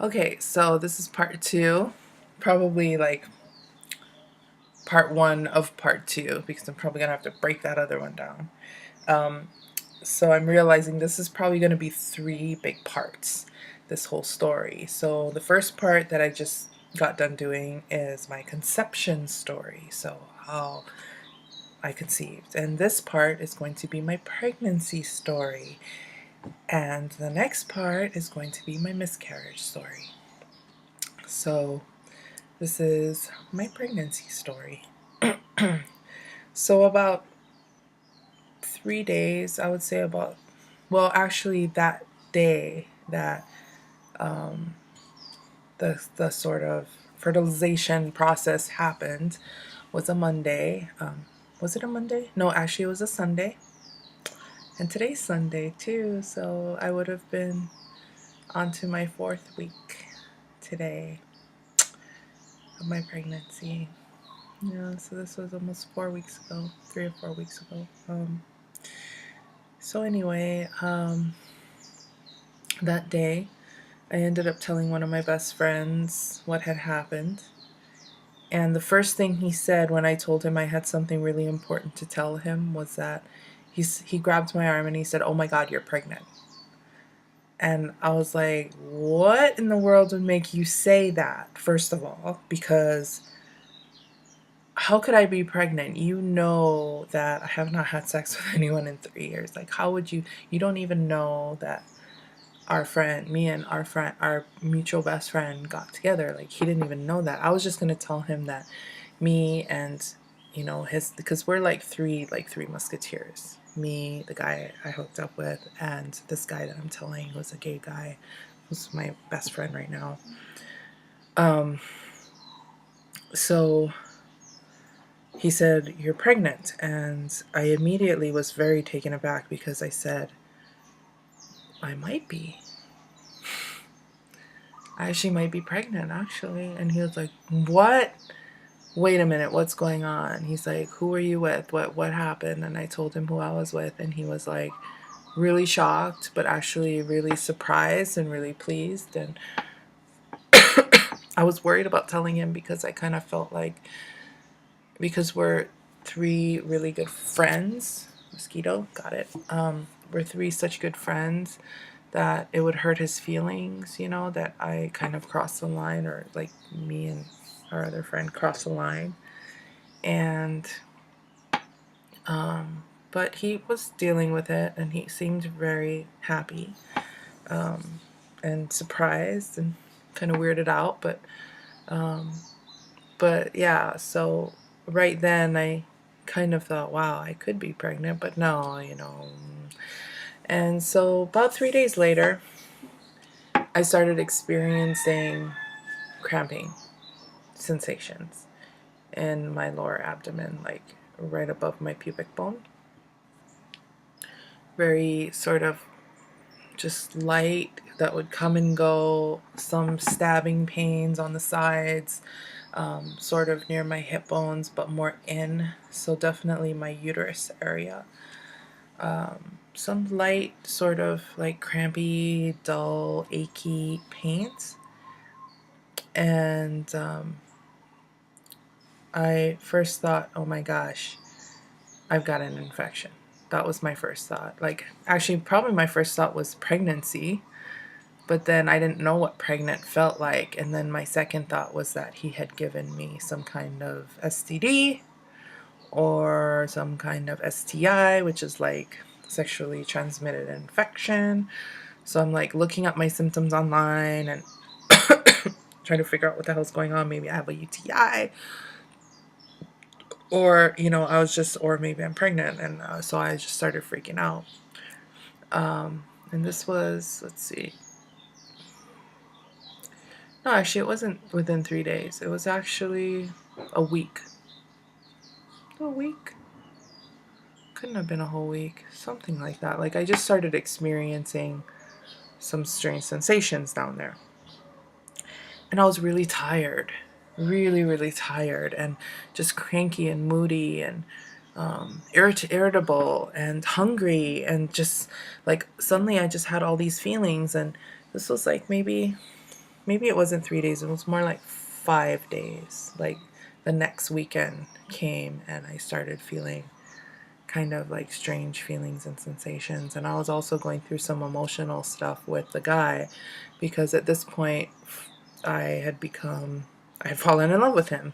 Okay, so this is part two, probably like part one of part two, because I'm probably gonna have to break that other one down. Um, so I'm realizing this is probably gonna be three big parts, this whole story. So the first part that I just got done doing is my conception story. So how I conceived. And this part is going to be my pregnancy story. And the next part is going to be my miscarriage story. So this is my pregnancy story. So about 3 days, I would say well, actually that day that um, the sort of fertilization process happened was a Monday. Was it a Monday? No, actually it was a Sunday. And today's Sunday too, so I would have been onto my 4th week today of my pregnancy. Yeah, so this was almost 4 weeks ago, 3 or 4 weeks ago. So anyway, that day I ended up telling one of my best friends what had happened. And the first thing he said when I told him I had something really important to tell him was that he grabbed my arm and he said, "Oh my God, you're pregnant." And I was like, what in the world would make you say that, first of all? Because how could I be pregnant? You know that I have not had sex with anyone in 3 years. Like, how would you? You don't even know that our friend, me and our friend, our mutual best friend got together. Like, he didn't even know that. I was just going to tell him that me and, because we're like three musketeers. Me, the guy I hooked up with, and this guy that I'm telling was a gay guy who's my best friend right now. Um, so he said, "You're pregnant." And I immediately was very taken aback because I said, "I might be. I actually might be pregnant, actually." And he was like, "What? Wait a minute, what's going on?" He's like, "Who are you with? What happened?" And I told him who I was with, and he was like really shocked, but actually really surprised and really pleased. And I was worried about telling him because I kind of felt like, because we're three really good friends, mosquito, got it. We're three such good friends that it would hurt his feelings, that I kind of crossed the line, or like me and our other friend crossed the line. And but he was dealing with it, and he seemed very happy, and surprised and kind of weirded out. But yeah, so right then I kind of thought, wow, I could be pregnant, but no. And so about 3 days later, I started experiencing cramping sensations in my lower abdomen, like right above my pubic bone. Very sort of just light that would come and go, some stabbing pains on the sides, sort of near my hip bones, but more in, so definitely my uterus area. Some light, sort of like crampy, dull, achy pains. And I first thought, oh my gosh, I've got an infection. That was my first thought. Like, actually, probably my first thought was pregnancy. But then I didn't know what pregnant felt like. And then my second thought was that he had given me some kind of STD or some kind of STI, which is like sexually transmitted infection. So I'm like looking up my symptoms online and trying to figure out what the hell's going on. Maybe I have a UTI, or, or maybe I'm pregnant. And so I just started freaking out. And this was, let's see, no, actually, it wasn't within 3 days. It was actually a week. A week? Couldn't have been a whole week. Something like that. Like, I just started experiencing some strange sensations down there. And I was really tired. Really, really tired. And just cranky and moody and irritable and hungry. And just, like, suddenly I just had all these feelings. And this was like maybe maybe it wasn't 3 days, it was more like 5 days. Like the next weekend came and I started feeling kind of like strange feelings and sensations. And I was also going through some emotional stuff with the guy because at this point I had fallen in love with him.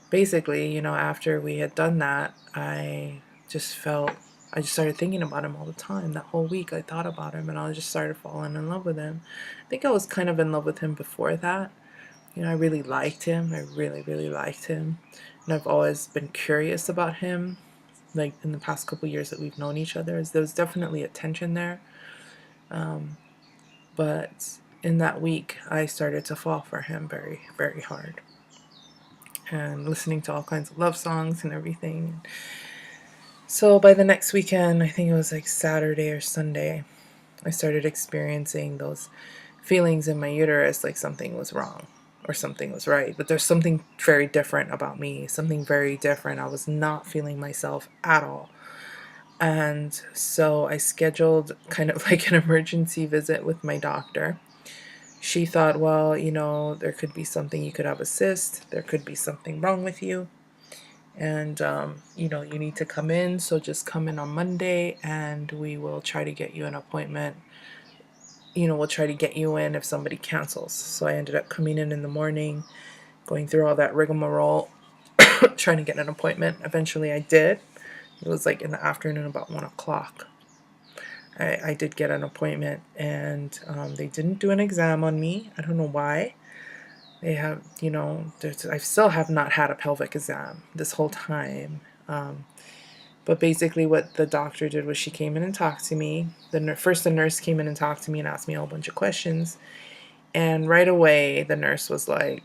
Basically, after we had done that, just felt, I just started thinking about him all the time. That whole week I thought about him and I just started falling in love with him. I think I was kind of in love with him before that. I really liked him. I really, really liked him. And I've always been curious about him. Like in the past couple years that we've known each other, there was definitely a tension there. But in that week, I started to fall for him very, very hard. And listening to all kinds of love songs and everything. So by the next weekend, I think it was like Saturday or Sunday, I started experiencing those feelings in my uterus like something was wrong or something was right. But there's something very different about me, something very different. I was not feeling myself at all. And so I scheduled kind of like an emergency visit with my doctor. She thought, well, there could be something, you could have a cyst, there could be something wrong with you. And, you need to come in. So just come in on Monday and we will try to get you an appointment. We'll try to get you in if somebody cancels. So I ended up coming in the morning, going through all that rigmarole, trying to get an appointment. Eventually I did. It was like in the afternoon, about 1 o'clock. I did get an appointment, and they didn't do an exam on me. I don't know why. They have, I still have not had a pelvic exam this whole time. But basically what the doctor did was she came in and talked to me. First the nurse came in and talked to me and asked me a whole bunch of questions. And right away the nurse was like,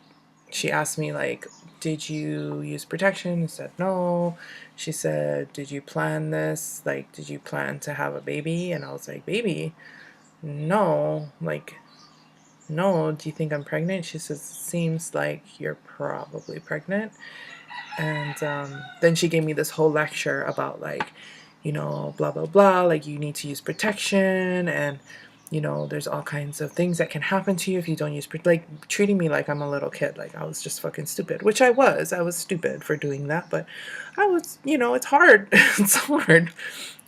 she asked me like, did you use protection? I said no. She said, did you plan this? Like, did you plan to have a baby? And I was like, baby? No. Like, no. Do you think I'm pregnant? She says, seems like you're probably pregnant. And then she gave me this whole lecture about like, blah, blah, blah. Like, you need to use protection, and there's all kinds of things that can happen to you if you don't use, like treating me like I'm a little kid, like I was just fucking stupid, which I was. I was stupid for doing that, but I was, it's hard. It's hard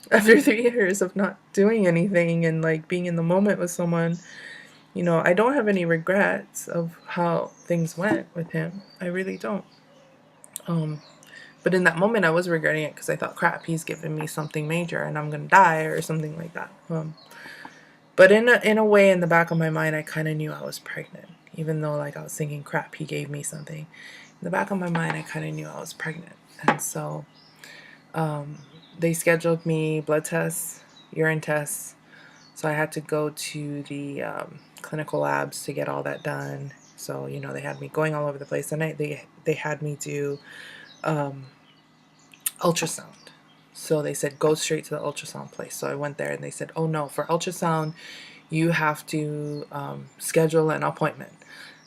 after 3 years of not doing anything and like being in the moment with someone. I don't have any regrets of how things went with him. I really don't. But in that moment, I was regretting it because I thought, crap, he's giving me something major and I'm gonna die or something like that. But in a way, in the back of my mind, I kind of knew I was pregnant, even though like I was thinking, crap, he gave me something. In the back of my mind, I kind of knew I was pregnant, and so they scheduled me blood tests, urine tests. So I had to go to the clinical labs to get all that done. So they had me going all over the place, and they had me do ultrasound. So they said, go straight to the ultrasound place. So I went there and they said, oh no, for ultrasound, you have to schedule an appointment.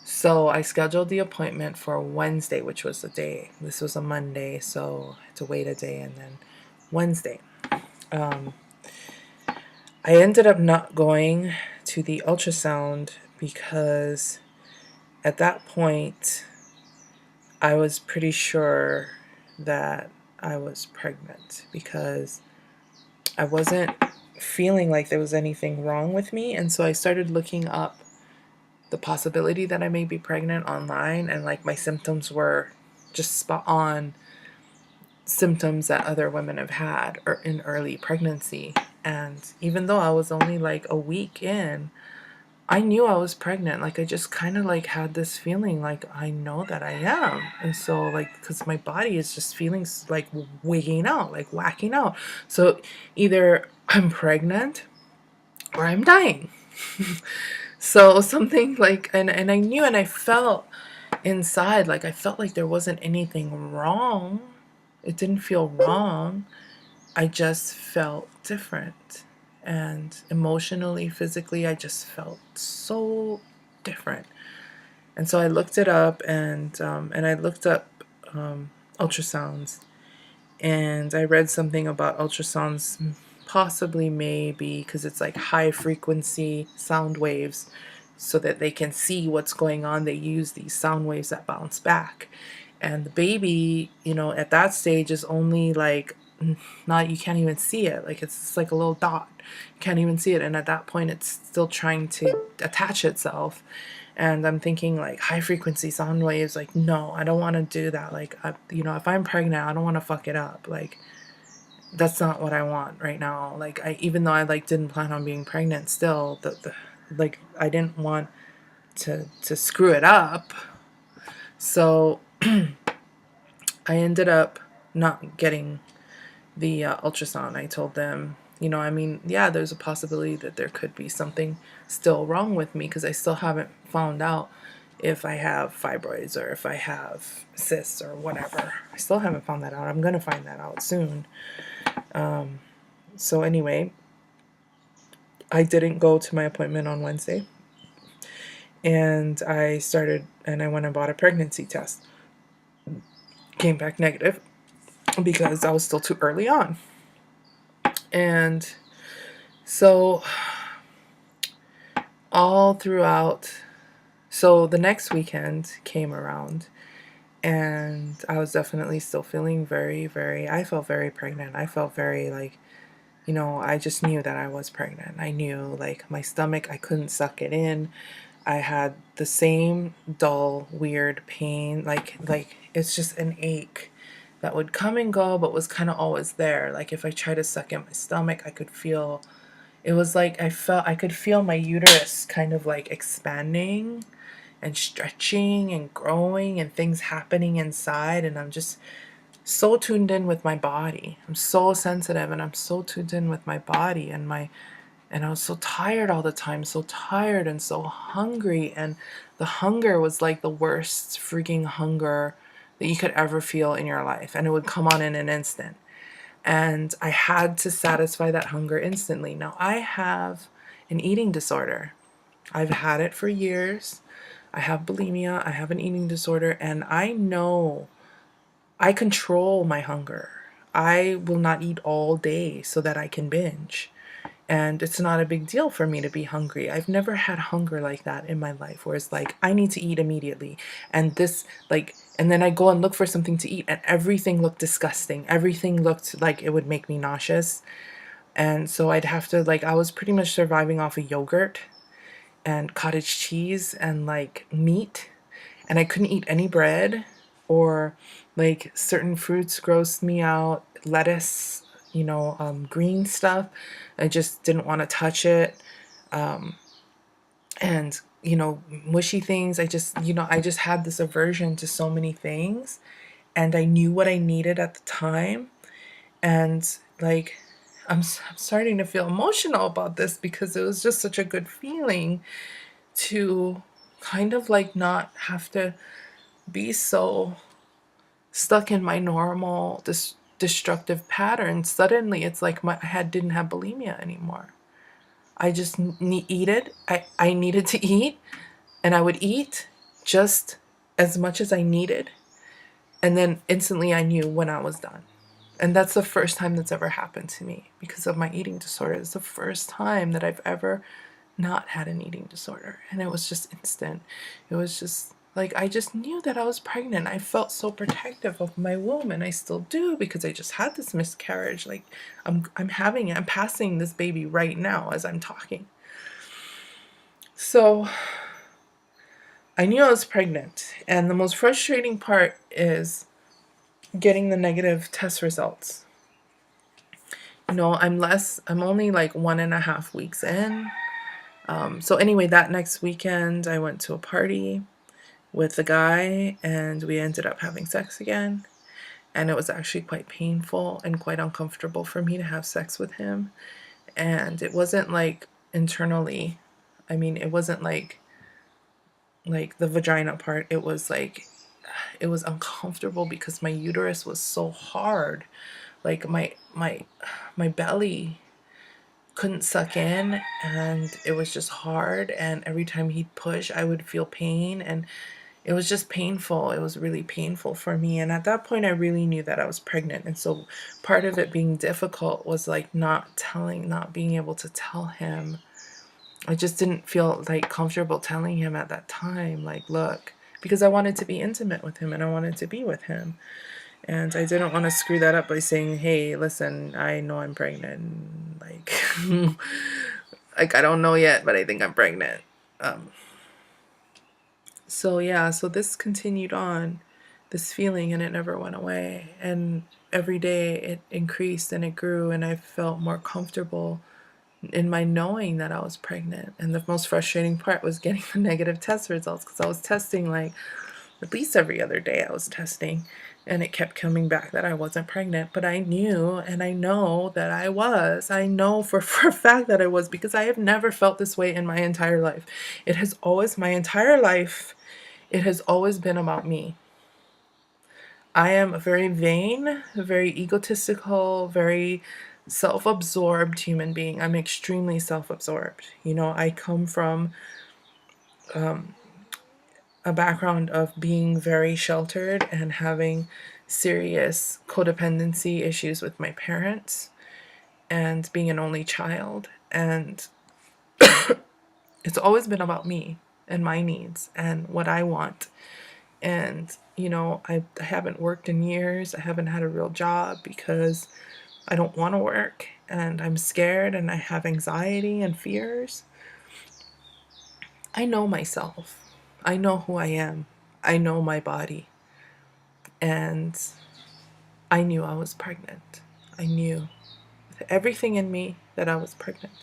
So I scheduled the appointment for Wednesday, which was the day. This was a Monday, so I had to wait a day, and then Wednesday. I ended up not going to the ultrasound because at that point I was pretty sure that I was pregnant because I wasn't feeling like there was anything wrong with me. And so I started looking up the possibility that I may be pregnant online, and like my symptoms were just spot on symptoms that other women have had or in early pregnancy. And even though I was only like a week in, I knew I was pregnant. Like I just kind of like had this feeling like I know that I am. And so like, because my body is just feeling like wigging out, like whacking out. So either I'm pregnant or I'm dying. So something like, and I knew, and I felt inside, like I felt like there wasn't anything wrong. It didn't feel wrong. I just felt different. And emotionally, physically, I just felt so different. And so I looked it up, and I looked up ultrasounds, and I read something about ultrasounds, possibly maybe because it's like high frequency sound waves. so that they can see what's going on. They use these sound waves that bounce back. And the baby, at that stage is only like, not, you can't even see it. Like, it's just like a little dot. You can't even see it. And at that point, it's still trying to attach itself. And I'm thinking, like, high frequency sound waves, like, no, I don't want to do that. Like, if I'm pregnant, I don't want to fuck it up. Like, that's not what I want right now. Like, even though I like didn't plan on being pregnant, still like, I didn't want to screw it up. So I ended up not getting the ultrasound. I told them, yeah, there's a possibility that there could be something still wrong with me, because I still haven't found out if I have fibroids or if I have cysts or whatever. I still haven't found that out. I'm going to find that out soon. So anyway, I didn't go to my appointment on Wednesday. And I went and bought a pregnancy test. Came back negative because I was still too early on. And so all throughout, so the next weekend came around, and I was definitely still feeling I felt very pregnant. I felt very like, I just knew that I was pregnant. I knew, like, my stomach, I couldn't suck it in. I had the same dull, weird pain. Like it's just an ache that would come and go, but was kind of always there. Like, if I tried to suck in my stomach, I could feel, it was like I could feel my uterus kind of like expanding and stretching and growing and things happening inside. And I'm just so tuned in with my body. I'm so sensitive, and I'm so tuned in with my body and I was so tired all the time, so tired and so hungry. And the hunger was like the worst freaking hunger that you could ever feel in your life. And it would come on in an instant. And I had to satisfy that hunger instantly. Now, I have an eating disorder. I've had it for years. I have bulimia. I have an eating disorder. And I know I control my hunger. I will not eat all day so that I can binge. And it's not a big deal for me to be hungry. I've never had hunger like that in my life, where it's like, I need to eat immediately. And and then I go and look for something to eat, and everything looked disgusting. Everything looked like it would make me nauseous. And so I'd have to, I was pretty much surviving off of yogurt and cottage cheese and like meat. And I couldn't eat any bread, or like certain fruits grossed me out. Lettuce, green stuff. I just didn't want to touch it. And, mushy things. I just had this aversion to so many things, and I knew what I needed at the time. And like, I'm starting to feel emotional about this, because it was just such a good feeling to kind of like not have to be so stuck in my normal destructive pattern. Suddenly it's like my head didn't have bulimia anymore. I just needed, I needed to eat, and I would eat just as much as I needed. And then instantly I knew when I was done. And that's the first time that's ever happened to me because of my eating disorder. It's the first time that I've ever not had an eating disorder. And it was just instant. It was just like, I just knew that I was pregnant. I felt so protective of my womb, and I still do, because I just had this miscarriage. Like, I'm passing this baby right now as I'm talking. So I knew I was pregnant. And the most frustrating part is getting the negative test results. I'm only like 1.5 weeks in. So anyway, that next weekend I went to a party with a guy, and we ended up having sex again. And it was actually quite painful and quite uncomfortable for me to have sex with him. And it wasn't like internally. I mean, it wasn't like the vagina part. It was uncomfortable because my uterus was so hard. Like my belly couldn't suck in, and it was just hard, and every time he'd push I would feel pain, and it was just painful. It was really painful for me. And at that point I really knew that I was pregnant. And so part of it being difficult was like not being able to tell him I just didn't feel like comfortable telling him at that time, like, look, because I wanted to be intimate with him and I wanted to be with him. And I didn't want to screw that up by saying, hey, listen, I know I'm pregnant. Like, like, I don't know yet, but I think I'm pregnant. So yeah, so this continued on, this feeling, and it never went away. And every day it increased and it grew, and I felt more comfortable in my knowing that I was pregnant. And the most frustrating part was getting the negative test results, because I was testing like at least every other day. I was testing, and it kept coming back that I wasn't pregnant. But I knew, and I know that I was. I know for a fact that I was, because I have never felt this way in my entire life. It has always, my entire life, it has always been about me. I am a very vain, very egotistical, very self-absorbed human being. I'm extremely self-absorbed. You know, I come from a background of being very sheltered and having serious codependency issues with my parents and being an only child. And it's always been about me and my needs and what I want. And, you know, I haven't worked in years. I haven't had a real job because I don't want to work, and I'm scared, and I have anxiety and fears. I know myself. I know who I am. I know my body. And I knew I was pregnant. I knew with everything in me that I was pregnant.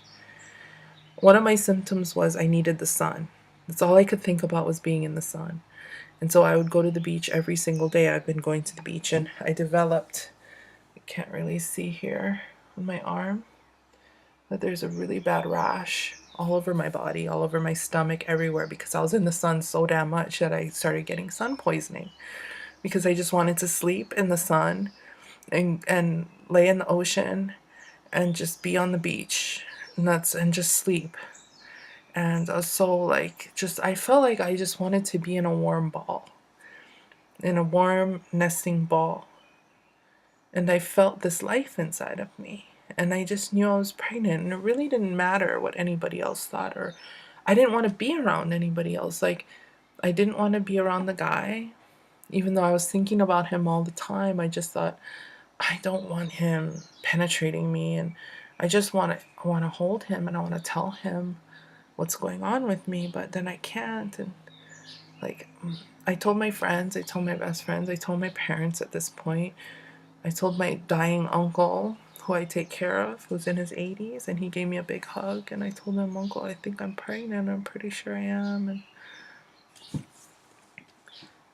One of my symptoms was I needed the sun. That's all I could think about, was being in the sun. And so I would go to the beach every single day. I've been going to the beach, and I developed, I can't really see here on my arm, but there's a really bad rash all over my body, all over my stomach, everywhere, because I was in the sun so damn much that I started getting sun poisoning, because I just wanted to sleep in the sun and lay in the ocean and just be on the beach, and just sleep. And I was so like, just, I felt like I just wanted to be in a warm ball, in a warm nesting ball. And I felt this life inside of me. And I just knew I was pregnant. And it really didn't matter what anybody else thought, or I didn't want to be around anybody else. Like, I didn't want to be around the guy, even though I was thinking about him all the time. I just thought, I don't want him penetrating me. And I want to hold him, and I want to tell him what's going on with me, but then I can't. And like, I told my friends, I told my best friends, I told my parents at this point. I told my dying uncle, who I take care of, who's in his 80s, and he gave me a big hug. And I told him, Uncle, I think I'm pregnant. I'm pretty sure I am. And you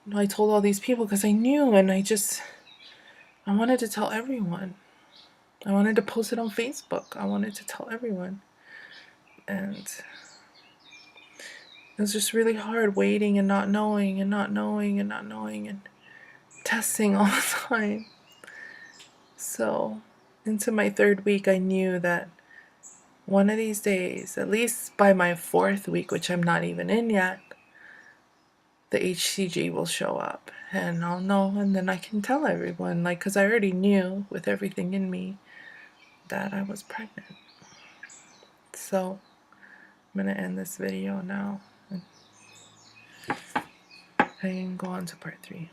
know, I told all these people because I knew, and I wanted to tell everyone. I wanted to post it on Facebook. I wanted to tell everyone. And it was just really hard waiting and not knowing and not knowing and not knowing and testing all the time. So, into my third week, I knew that one of these days, at least by my fourth week, which I'm not even in yet, the HCG will show up and I'll know, and then I can tell everyone, like, because I already knew with everything in me that I was pregnant. So, I'm going to end this video now and I can go on to part 3.